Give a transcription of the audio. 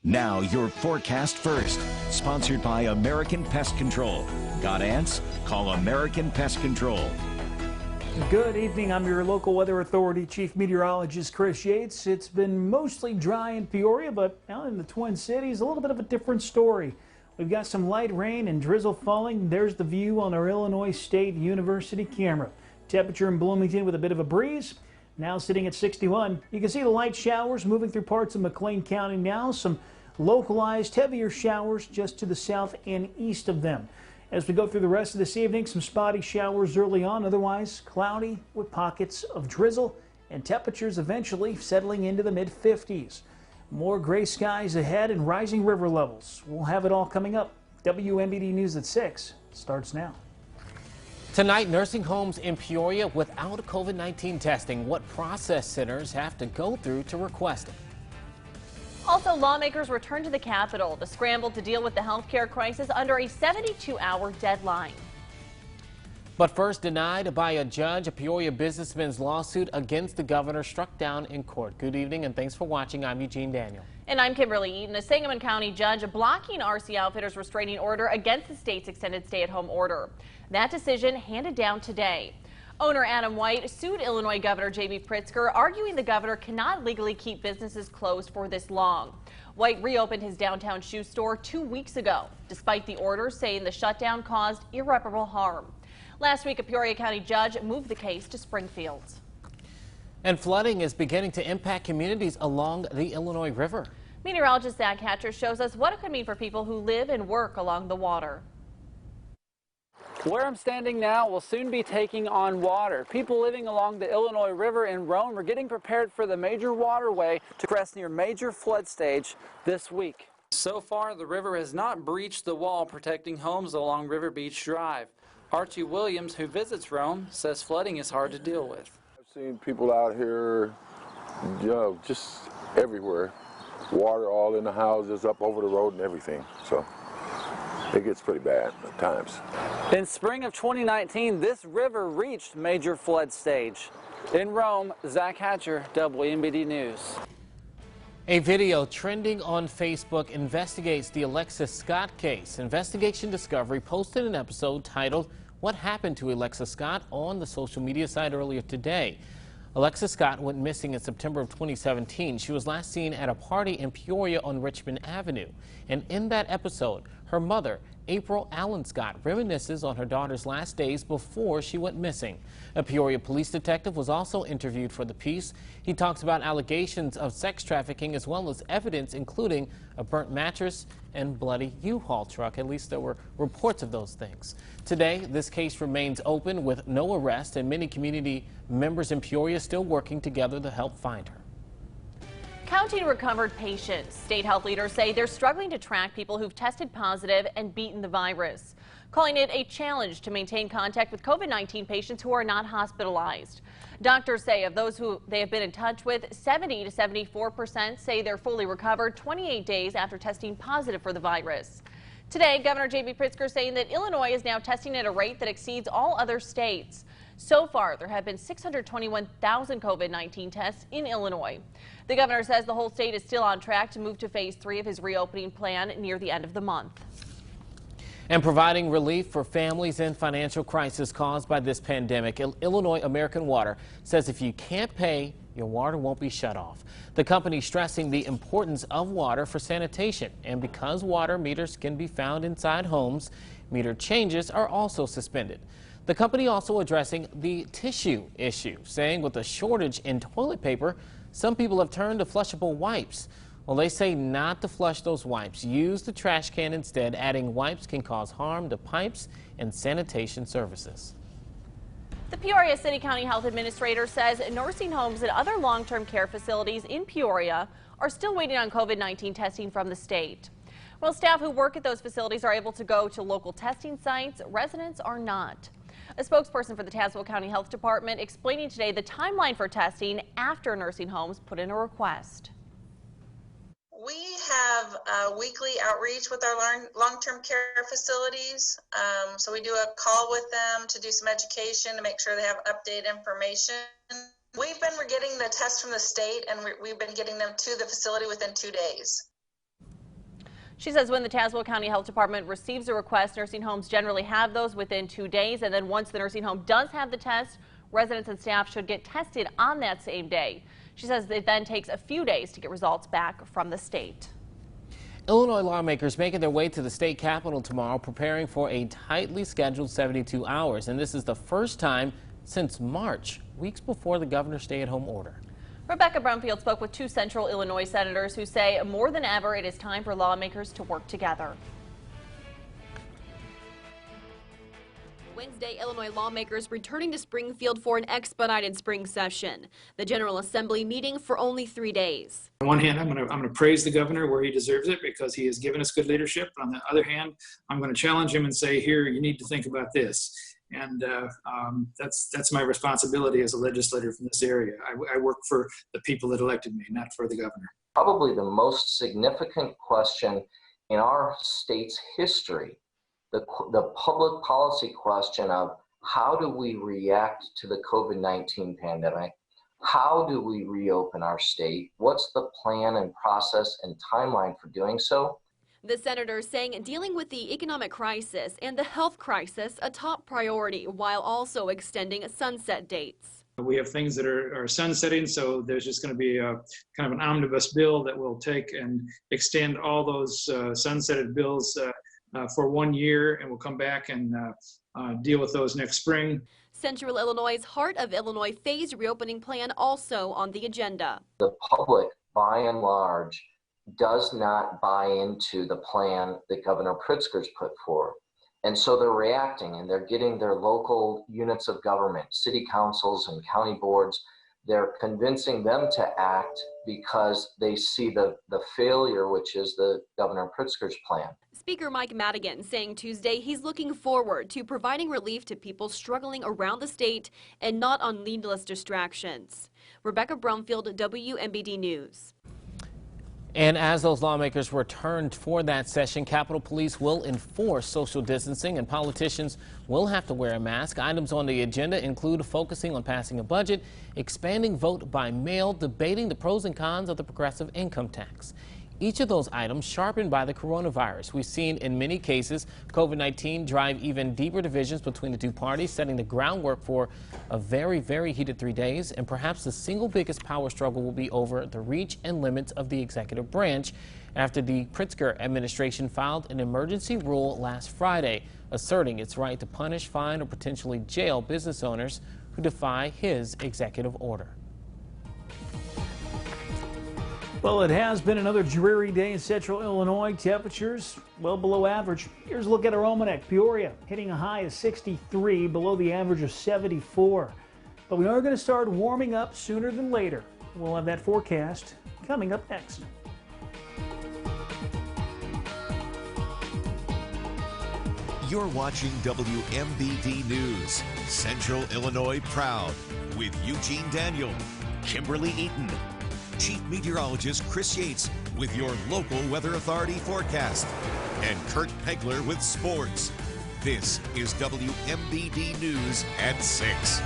Now your forecast first, sponsored by American Pest Control. Got ants? Call American Pest Control. Good evening. I'm your local weather authority chief meteorologist Chris Yates. It's been mostly dry in Peoria, but out in the Twin Cities, a little bit of a different story. We've got some light rain and drizzle falling. There's the view on our Illinois State University camera. Temperature in Bloomington with a bit of a breeze. Now sitting at 61. You can see the light showers moving through parts of McLean County now. Some localized heavier showers just to the south and east of them. As we go through the rest of this evening, some spotty showers early on, otherwise cloudy with pockets of drizzle and temperatures eventually settling into the mid-50s. More gray skies ahead and rising river levels. We'll have it all coming up. WMBD News at 6 starts now. Tonight, nursing homes in Peoria without COVID-19 testing. What process centers have to go through to request it. Also, lawmakers return to the Capitol to scramble to deal with the healthcare crisis under a 72-hour deadline. But first, denied by a judge, a Peoria businessman's lawsuit against the governor struck down in court. Good evening and thanks for watching. I'm Eugene Daniel. And I'm Kimberly Eaton. A Sangamon County judge blocking RC Outfitters' restraining order against the state's extended stay-at-home order. That decision handed down today. Owner Adam White sued Illinois Governor J.B. Pritzker, arguing the governor cannot legally keep businesses closed for this long. White reopened his downtown shoe store 2 weeks ago, despite the order saying the shutdown caused irreparable harm. Last week, a Peoria County judge moved the case to Springfield. And flooding is beginning to impact communities along the Illinois River. Meteorologist Zach Hatcher shows us what it could mean for people who live and work along the water. Where I'm standing now will soon be taking on water. People living along the Illinois River in Rome are getting prepared for the major waterway to crest near major flood stage this week. So far, the river has not breached the wall protecting homes along River Beach Drive. Archie Williams, who visits Rome, says flooding is hard to deal with. I've seen people out here, just everywhere. Water all in the houses, up over the road and everything. So it gets pretty bad at times. In spring of 2019, this river reached major flood stage. In Rome, Zach Hatcher, WMBD News. A video trending on Facebook investigates the Alexis Scott case. Investigation Discovery posted an episode titled "What Happened to Alexis Scott" on the social media site earlier today. Alexis Scott went missing in September of 2017. She was last seen at a party in Peoria on Richmond Avenue. And in that episode, her mother, April Allen Scott, reminisces on her daughter's last days before she went missing. A Peoria police detective was also interviewed for the piece. He talks about allegations of sex trafficking as well as evidence including a burnt mattress and bloody U-Haul truck. At least there were reports of those things. Today, this case remains open with no arrest, and many community members in Peoria still working together to help find her. Counting recovered patients. State health leaders say they're struggling to track people who've tested positive and beaten the virus, calling it a challenge to maintain contact with COVID-19 patients who are not hospitalized. Doctors say of those who they have been in touch with, 70 to 74% say they're fully recovered 28 days after testing positive for the virus. Today, Governor J.B. Pritzker saying that Illinois is now testing at a rate that exceeds all other states. So far, there have been 621,000 COVID-19 tests in Illinois. The governor says the whole state is still on track to move to phase 3 of his reopening plan near the end of the month. And providing relief for families in financial crisis caused by this pandemic, Illinois American Water says if you can't pay, your water won't be shut off. The company stressing the importance of water for sanitation, and because water meters can be found inside homes, meter changes are also suspended. The company also addressing the tissue issue, saying with a shortage in toilet paper, some people have turned to flushable wipes. Well, they say not to flush those wipes. Use the trash can instead, adding wipes can cause harm to pipes and sanitation services. The Peoria City County Health Administrator says nursing homes and other long-term care facilities in Peoria are still waiting on COVID-19 testing from the state. While staff who work at those facilities are able to go to local testing sites, residents are not. A spokesperson for the Tazewell County Health Department explaining today the timeline for testing after nursing homes put in a request. We have weekly outreach with our long-term care facilities. So we do a call with them to do some education to make sure they have updated information. We've been getting the tests from the state, and we've been getting them to the facility within 2 days. She says when the Tazewell County Health Department receives a request, nursing homes generally have those within 2 days. And then once the nursing home does have the test, residents and staff should get tested on that same day. She says it then takes a few days to get results back from the state. Illinois lawmakers making their way to the state capitol tomorrow, preparing for a tightly scheduled 72 hours. And this is the first time since March, weeks before the governor's stay-at-home order. Rebecca Brumfield spoke with 2 Central Illinois senators who say more than ever it is time for lawmakers to work together. Wednesday, Illinois lawmakers returning to Springfield for an expedited spring session. The General Assembly meeting for only 3 days. On one hand, I'm going to praise the governor where he deserves it because he has given us good leadership. On the other hand, I'm going to challenge him and say, here, you need to think about this. And that's my responsibility as a legislator from this area. I work for the people that elected me, not for the governor. Probably the most significant question in our state's history, the public policy question of how do we react to the COVID-19 pandemic? How do we reopen our state? What's the plan and process and timeline for doing so? The senator saying dealing with the economic crisis and the health crisis a top priority while also extending sunset dates. We have things that are sunsetting, so there's just going to be a kind of an omnibus bill that will take and extend all those sunsetted bills for 1 year, and we'll come back and deal with those next spring. Central Illinois' Heart of Illinois phased reopening plan also on the agenda. The public, by and large, does not buy into the plan that Governor Pritzker's put forward. And so they're reacting and they're getting their local units of government, city councils and county boards, they're convincing them to act because they see the failure, which is the Governor Pritzker's plan. Speaker Mike Madigan saying Tuesday he's looking forward to providing relief to people struggling around the state and not on needless distractions. Rebecca Brumfield, WMBD News. And as those lawmakers returned for that session, Capitol Police will enforce social distancing and politicians will have to wear a mask. Items on the agenda include focusing on passing a budget, expanding vote by mail, debating the pros and cons of the progressive income tax. Each of those items sharpened by the coronavirus. We've seen in many cases COVID-19 drive even deeper divisions between the two parties, setting the groundwork for a very, very heated 3 days. And perhaps the single biggest power struggle will be over the reach and limits of the executive branch after the Pritzker administration filed an emergency rule last Friday, asserting its right to punish, fine, or potentially jail business owners who defy his executive order. Well, it has been another dreary day in Central Illinois. Temperatures well below average. Here's a look at our almanac. Peoria hitting a high of 63, below the average of 74. But we are going to start warming up sooner than later. We'll have that forecast coming up next. You're watching WMBD News, Central Illinois Proud, with Eugene Daniel, Kimberly Eaton, Chief Meteorologist Chris Yates with your local weather authority forecast, and Kurt Pegler with sports. This is WMBD News at 6.